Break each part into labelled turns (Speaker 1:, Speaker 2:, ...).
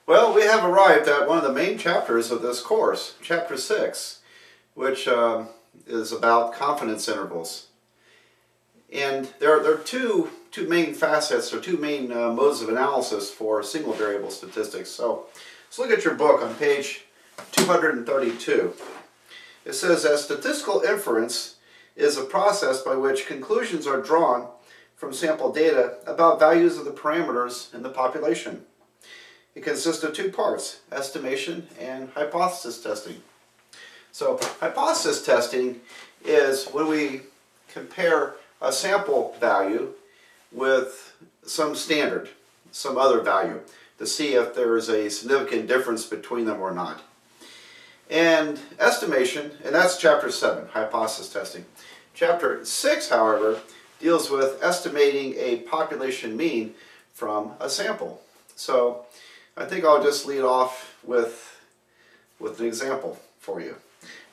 Speaker 1: Well, we have arrived at one of the main chapters of this course, Chapter 6, which is about confidence intervals. And there are two main facets, or two main modes of analysis for single variable statistics. So let's look at your book on page 232. It says that statistical inference is a process by which conclusions are drawn from sample data about values of the parameters in the population. It consists of two parts, estimation and hypothesis testing. So hypothesis testing is when we compare a sample value with some standard, some other value, to see if there is a significant difference between them or not. And estimation, and that's Chapter 7, hypothesis testing. Chapter 6, however, deals with estimating a population mean from a sample. So I think I'll just lead off with an example for you.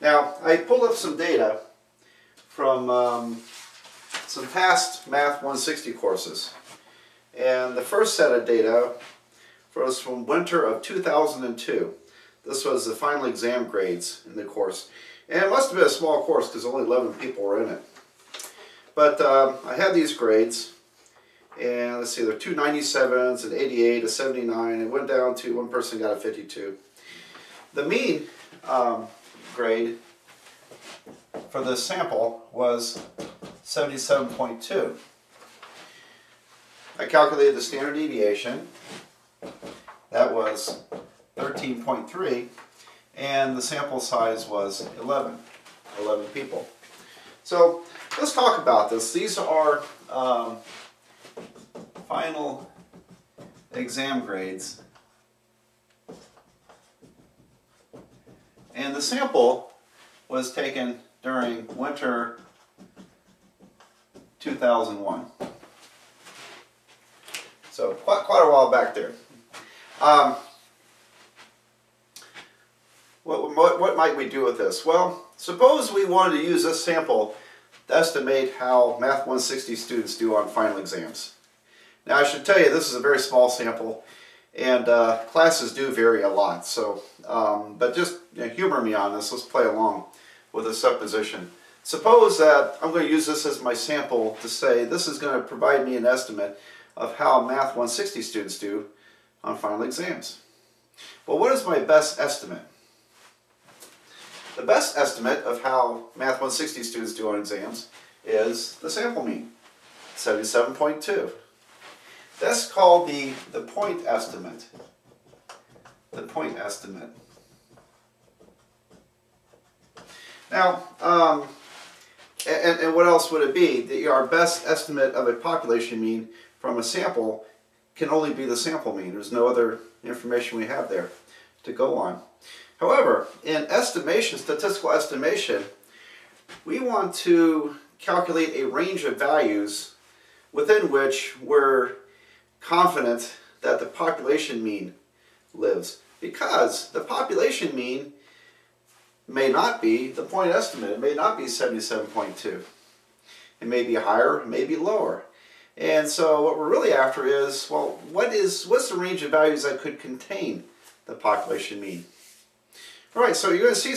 Speaker 1: Now, I pulled up some data from some past Math 160 courses. And the first set of data was from winter of 2002. This was the final exam grades in the course. And it must have been a small course because only 11 people were in it. But I had these grades. And let's see, there are two 97s, an 88, a 79. It went down to one person got a 52. The mean grade for this sample was 77.2. I calculated the standard deviation. That was 13.3. And the sample size was 11 people. So let's talk about this. These are final exam grades, and the sample was taken during winter 2001. So quite a while back there. What might we do with this? Well, suppose we wanted to use this sample to estimate how Math 160 students do on final exams. Now I should tell you this is a very small sample, and classes do vary a lot. So, but just humor me on this. Let's play along with a supposition. Suppose that I'm going to use this as my sample to say this is going to provide me an estimate of how Math 160 students do on final exams. Well, what is my best estimate? The best estimate of how Math 160 students do on exams is the sample mean, 77.2. That's called the point estimate. The point estimate. Now, and what else would it be? Our best estimate of a population mean from a sample can only be the sample mean. There's no other information we have there to go on. However, in estimation, statistical estimation, we want to calculate a range of values within which we're confident that the population mean lives, because the population mean may not be the point estimate. It may not be 77.2. It may be higher, it may be lower. And so what we're really after is, well, what's the range of values that could contain the population mean? All right, so you're going to see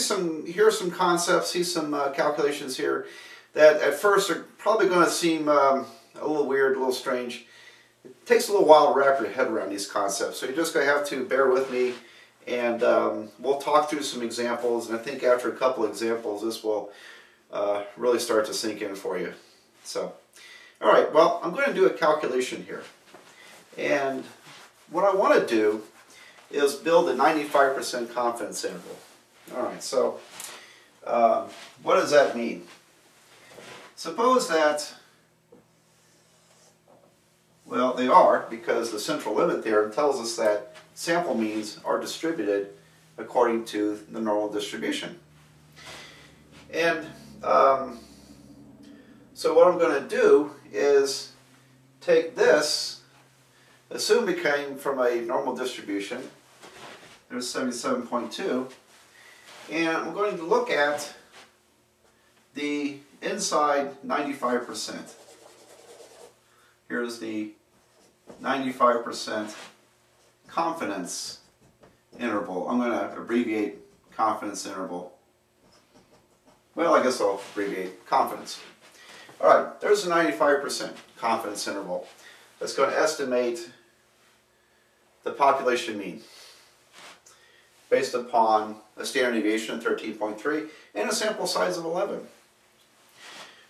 Speaker 1: hear some concepts, see some calculations here that at first are probably going to seem a little weird, a little strange. It takes a little while to wrap your head around these concepts, so you're just going to have to bear with me, and we'll talk through some examples, and I think after a couple examples this will really start to sink in for you. So, all right, well, I'm going to do a calculation here, and what I want to do is build a 95% confidence interval. All right, so what does that mean? Suppose that, well, they are, because the central limit theorem tells us that sample means are distributed according to the normal distribution. And so what I'm going to do is take this, assume it came from a normal distribution, there's 77.2, and I'm going to look at the inside 95%. Here's the 95% confidence interval. I'm going to abbreviate confidence interval. Well, I guess I'll abbreviate confidence. All right, there's a 95% confidence interval that's going to estimate the population mean based upon a standard deviation of 13.3 and a sample size of 11.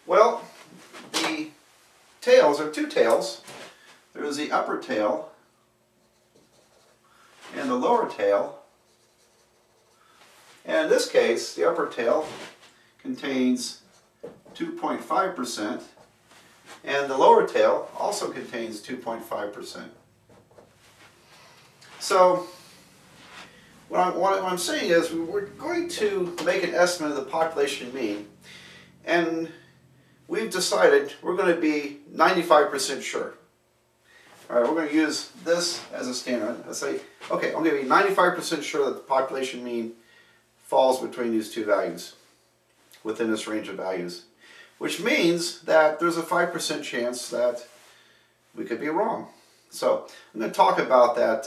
Speaker 1: Well, the tails are two tails. There's the upper tail and the lower tail. And in this case, the upper tail contains 2.5% and the lower tail also contains 2.5%. So what I'm saying is we're going to make an estimate of the population mean, and we've decided we're going to be 95% sure. All right, we're going to use this as a standard. Let's say, okay, I'm going to be 95% sure that the population mean falls between these two values, within this range of values, which means that there's a 5% chance that we could be wrong. So I'm going to talk about that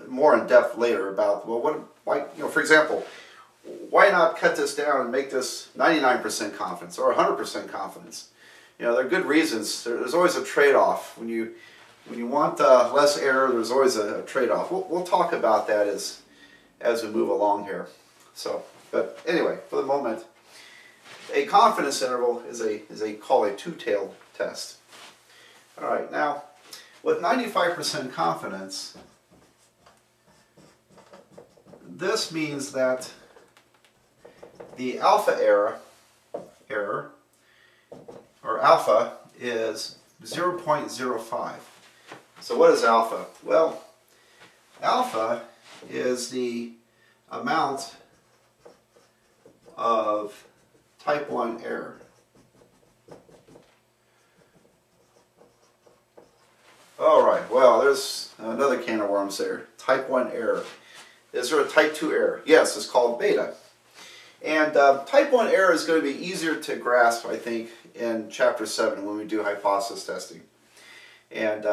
Speaker 1: more in depth later about, well, why, for example, why not cut this down and make this 99% confidence or 100% confidence? There are good reasons. There's always a trade-off. When you want less error, there's always a trade-off. We'll talk about that as we move along here. So, but anyway, for the moment, a confidence interval is called a two-tailed test. All right, now with 95% confidence, this means that the alpha error, or alpha, is 0.05. So what is alpha? Well, alpha is the amount of type 1 error. Alright, well, there's another can of worms there. Type 1 error. Is there a type 2 error? Yes, it's called beta. And type 1 error is going to be easier to grasp, I think, in Chapter 7 when we do hypothesis testing. And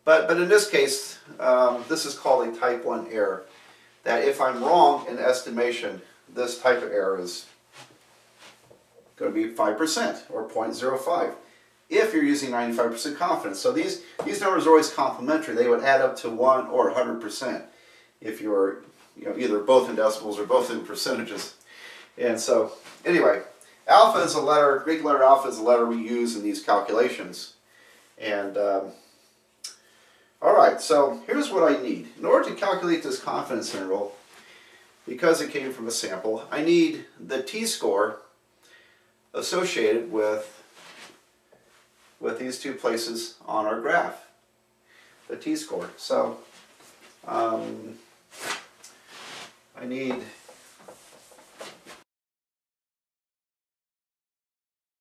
Speaker 1: but in this case, this is called a type 1 error. That if I'm wrong in estimation, this type of error is going to be 5% or 0.05 if you're using 95% confidence. So these numbers are always complementary. They would add up to 1 or 100% if you're either both in decimals or both in percentages. And so anyway, alpha is a letter, Greek letter alpha is a letter we use in these calculations. And alright, so here's what I need. In order to calculate this confidence interval, because it came from a sample, I need the t-score associated with these two places on our graph. The t-score. So I need